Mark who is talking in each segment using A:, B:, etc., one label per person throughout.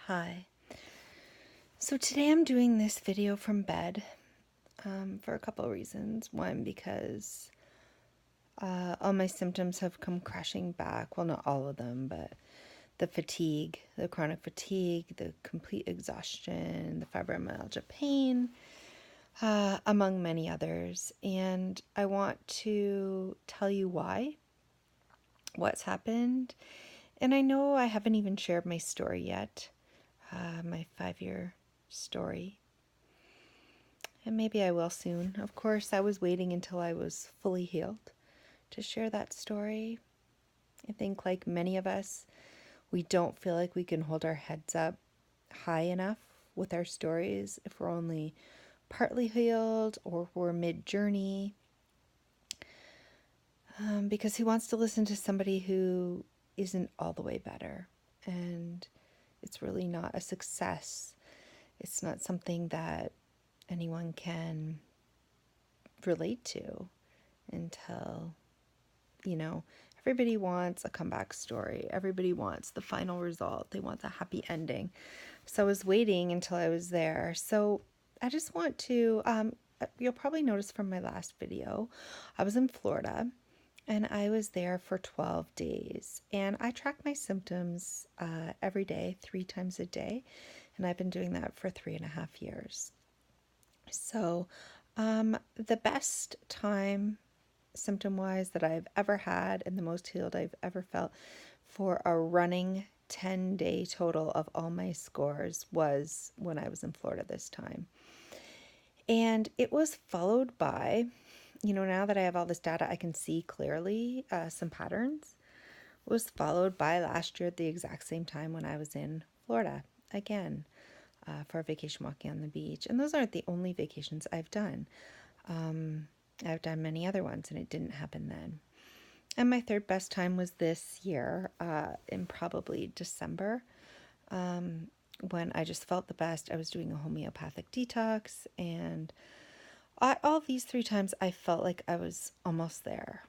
A: Hi. So today I'm doing this video from bed for a couple of reasons. One, because all my symptoms have come crashing back. Well, not all of them, but the fatigue, the chronic fatigue, the complete exhaustion, the fibromyalgia pain, among many others. And I want to tell you what's happened. And I know I haven't even shared my story yet, my 5-year story. And maybe I will soon. Of course, I was waiting until I was fully healed to share that story. I think, like many of us, we don't feel like we can hold our heads up high enough with our stories if we're only partly healed or we're mid-journey. Because who wants to listen to somebody who isn't all the way better? And it's really not a success. It's not something that anyone can relate to until, everybody wants a comeback story. Everybody wants the final result. They want the happy ending. So I was waiting until I was there. So I just want to, you'll probably notice from my last video, I was in Florida and I was there for 12 days. And I track my symptoms every day, 3 times a day. And I've been doing that for 3.5 years. So the best time symptom-wise that I've ever had and the most healed I've ever felt for a running 10-day total of all my scores was when I was in Florida this time. And it was followed by, now that I have all this data, I can see clearly some patterns. It was followed by last year at the exact same time when I was in Florida again for a vacation walking on the beach. And those aren't the only vacations I've done. I've done many other ones and it didn't happen then. And my third best time was this year in probably December when I just felt the best. I was doing a homeopathic detox and all these 3 times I felt like I was almost there.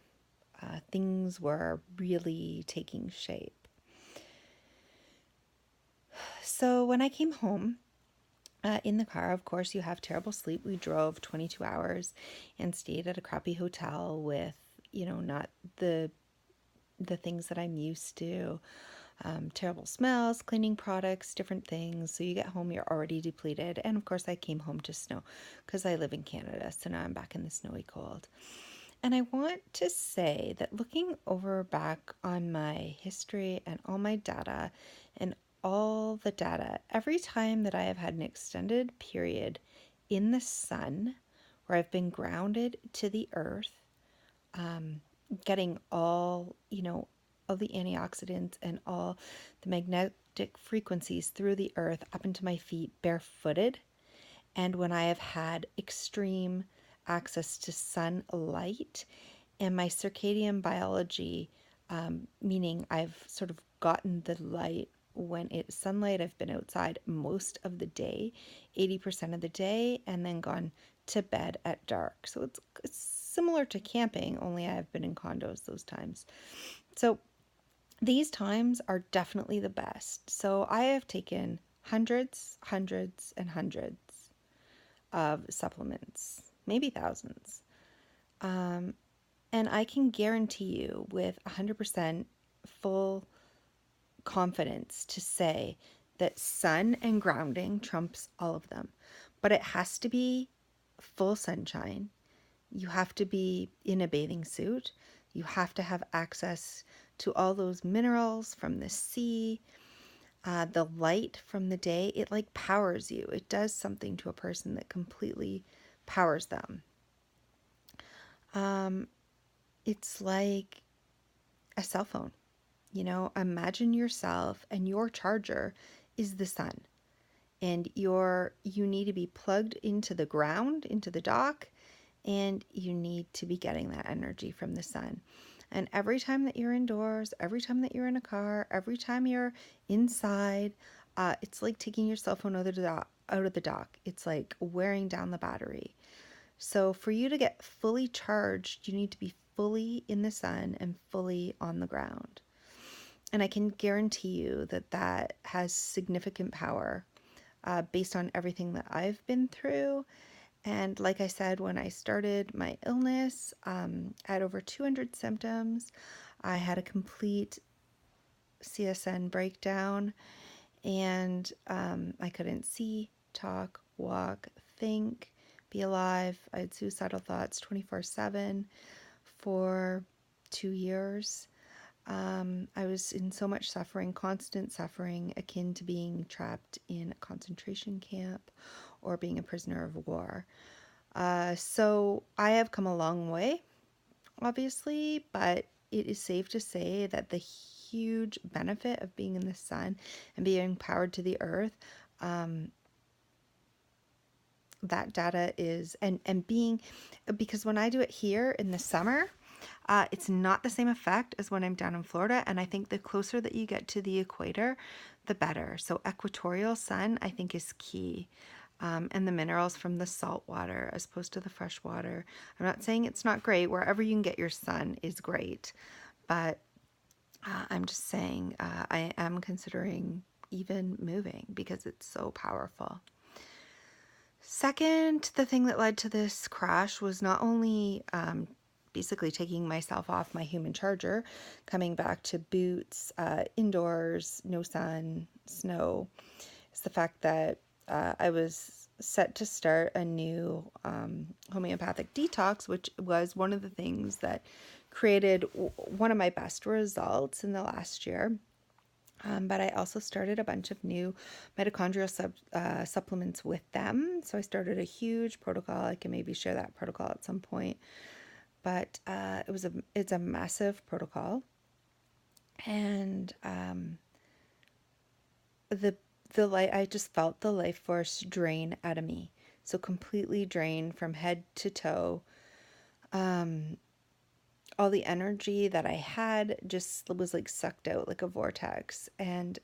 A: Things were really taking shape. So when I came home, in the car, of course, you have terrible sleep. We drove 22 hours and stayed at a crappy hotel with, not the things that I'm used to. Terrible smells, cleaning products, different things. So you get home, you're already depleted. And of course, I came home to snow because I live in Canada. So now I'm back in the snowy cold. And I want to say that looking over back on my history and all my data and all the data, every time that I have had an extended period in the sun where I've been grounded to the earth, getting all, all the antioxidants and all the magnetic frequencies through the earth up into my feet barefooted, and when I have had extreme access to sunlight and my circadian biology, meaning I've sort of gotten the light when it's sunlight. I've been outside most of the day, 80% of the day, and then gone to bed at dark. So it's similar to camping, only I've been in condos those times. So these times are definitely the best. So I have taken hundreds of supplements, maybe thousands. And I can guarantee you with 100% full confidence to say that sun and grounding trumps all of them. But it has to be full sunshine. You have to be in a bathing suit. You have to have access to all those minerals from the sea. The light from the day, it like powers you. It does something to a person that completely powers them. It's like a cell phone. Imagine yourself and your charger is the sun. And you need to be plugged into the ground, into the dock, and you need to be getting that energy from the sun. And every time that you're indoors, every time that you're in a car, every time you're inside, it's like taking your cell phone out of the dock. It's like wearing down the battery. So for you to get fully charged, you need to be fully in the sun and fully on the ground. And I can guarantee you that that has significant power based on everything that I've been through. And like I said, when I started my illness, I had over 200 symptoms. I had a complete CSN breakdown, and I couldn't see, talk, walk, think, be alive. I had suicidal thoughts 24/7 for 2 years. I was in so much suffering, constant suffering, akin to being trapped in a concentration camp or being a prisoner of war. So I have come a long way, obviously, but it is safe to say that the huge benefit of being in the sun and being powered to the earth, that data is, and being, because when I do it here in the summer, it's not the same effect as when I'm down in Florida. And I think the closer that you get to the equator, the better. So equatorial sun, I think, is key. And the minerals from the salt water as opposed to the fresh water. I'm not saying it's not great. Wherever you can get your sun is great. But I'm just saying I am considering even moving because it's so powerful. Second, the thing that led to this crash was not only basically taking myself off my human charger, coming back to boots, indoors, no sun, snow. It's the fact that I was set to start a new homeopathic detox, which was one of the things that created one of my best results in the last year. But I also started a bunch of new mitochondrial supplements with them. So I started a huge protocol. I can maybe share that protocol at some point. But it's a massive protocol, and the light, I just felt the life force drain out of me. So completely drained from head to toe. All the energy that I had just was like sucked out like a vortex. And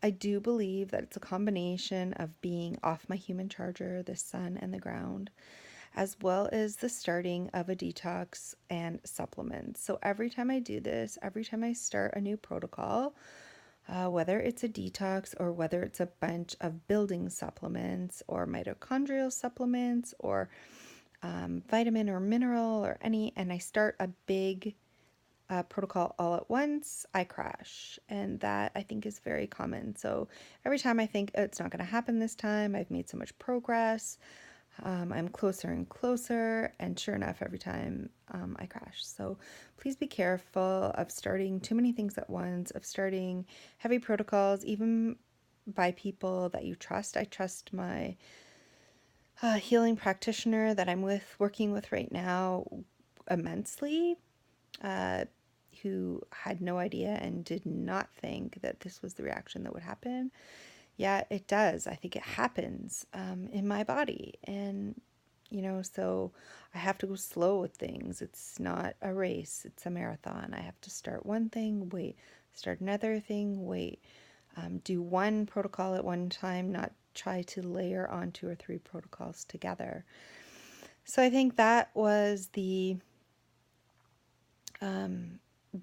A: I do believe that it's a combination of being off my human charger, the sun and the ground, as well as the starting of a detox and supplements. So every time I do this, every time I start a new protocol, whether it's a detox or whether it's a bunch of building supplements or mitochondrial supplements or vitamin or mineral or any, and I start a big protocol all at once, I crash. And that I think is very common. So every time I think it's not going to happen this time, I've made so much progress. I'm closer and closer, and sure enough, every time I crash. So please be careful of starting too many things at once, of starting heavy protocols, even by people that you trust. I trust my healing practitioner that I'm working with right now immensely, who had no idea and did not think that this was the reaction that would happen. Yeah, it does. I think it happens in my body. And, so I have to go slow with things. It's not a race, it's a marathon. I have to start one thing, wait, start another thing, wait. Do one protocol at one time, not try to layer on 2 or 3 protocols together. So I think that was the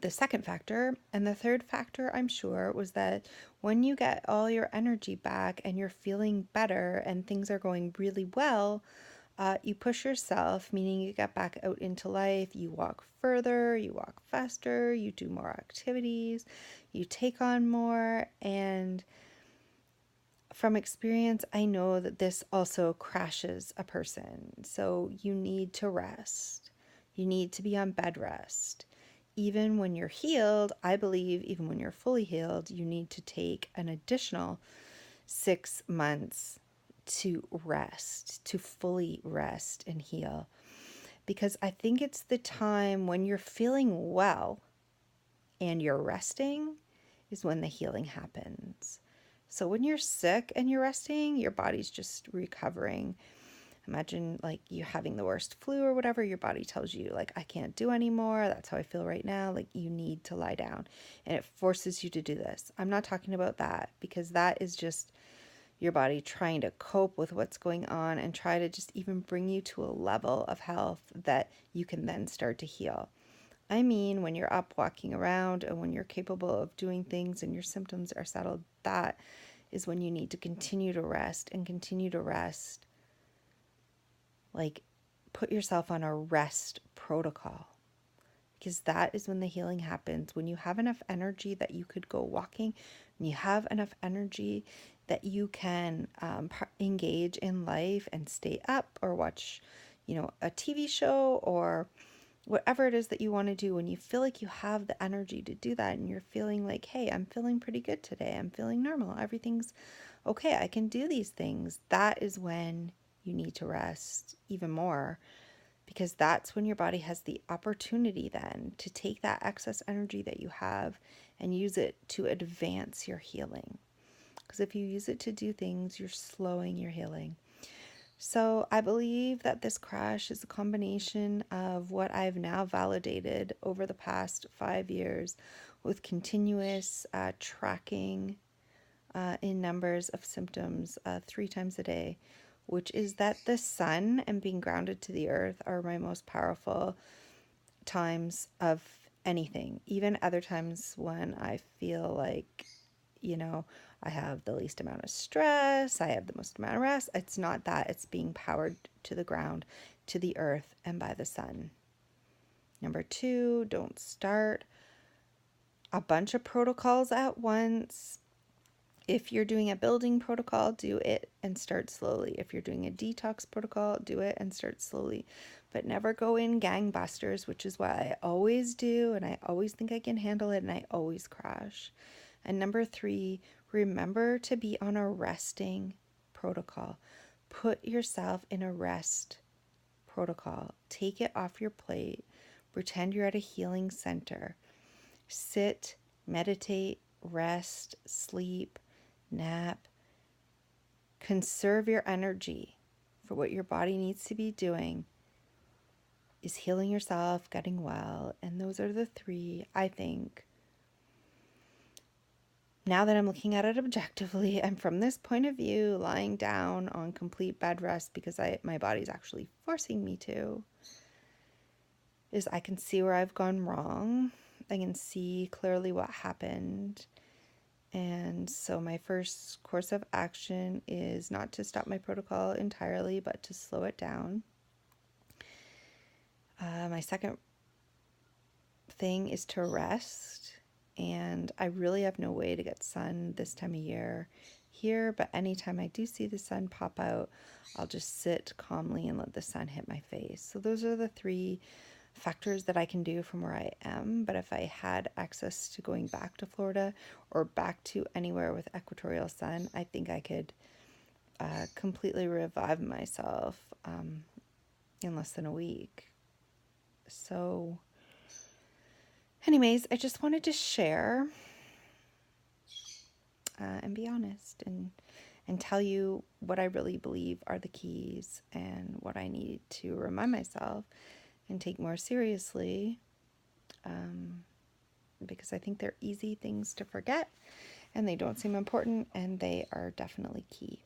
A: second factor. And the third factor, I'm sure, was that when you get all your energy back and you're feeling better and things are going really well, you push yourself, meaning you get back out into life, you walk further, you walk faster, you do more activities, you take on more. And from experience, I know that this also crashes a person. So you need to rest. You need to be on bed rest. Even when you're healed, I believe even when you're fully healed, you need to take an additional 6 months to rest, to fully rest and heal. Because I think it's the time when you're feeling well and you're resting is when the healing happens. So when you're sick and you're resting, your body's just recovering. Imagine like you having the worst flu or whatever, your body tells you like, I can't do anymore. That's how I feel right now. Like you need to lie down, and it forces you to do this. I'm not talking about that, because that is just your body trying to cope with what's going on and try to just even bring you to a level of health that you can then start to heal. I mean, when you're up walking around and when you're capable of doing things and your symptoms are settled, that is when you need to continue to rest and continue to rest. Like, put yourself on a rest protocol, because that is when the healing happens. When you have enough energy that you could go walking, when you have enough energy that you can engage in life and stay up or watch, a TV show or whatever it is that you want to do, when you feel like you have the energy to do that and you're feeling like, hey, I'm feeling pretty good today, I'm feeling normal, everything's okay, I can do these things, that is when you need to rest even more, because that's when your body has the opportunity then to take that excess energy that you have and use it to advance your healing. Because if you use it to do things, you're slowing your healing. So I believe that this crash is a combination of what I've now validated over the past 5 years with continuous tracking in numbers of symptoms 3 times a day, which is that the sun and being grounded to the earth are my most powerful times of anything. Even other times when I feel like, I have the least amount of stress, I have the most amount of rest. It's not that, it's being powered to the ground, to the earth, and by the sun. Number 2, don't start a bunch of protocols at once. If you're doing a building protocol, do it and start slowly. If you're doing a detox protocol, do it and start slowly. But never go in gangbusters, which is what I always do, and I always think I can handle it, and I always crash. And number 3, remember to be on a resting protocol. Put yourself in a rest protocol. Take it off your plate. Pretend you're at a healing center. Sit, meditate, rest, sleep, nap. Conserve your energy for what your body needs to be doing is healing yourself, getting well. And those are the 3, I think. Now that I'm looking at it objectively and from this point of view, lying down on complete bed rest because my body's actually forcing me to, is I can see where I've gone wrong. I can see clearly what happened. And so my first course of action is not to stop my protocol entirely, but to slow it down. My second thing is to rest. And I really have no way to get sun this time of year here, but anytime I do see the sun pop out, I'll just sit calmly and let the sun hit my face. So those are the 3 factors that I can do from where I am. But if I had access to going back to Florida or back to anywhere with equatorial sun, I think I could completely revive myself in less than a week. So anyways, I just wanted to share and be honest and tell you what I really believe are the keys and what I need to remind myself and take more seriously, because I think they're easy things to forget and they don't seem important, and they are definitely key.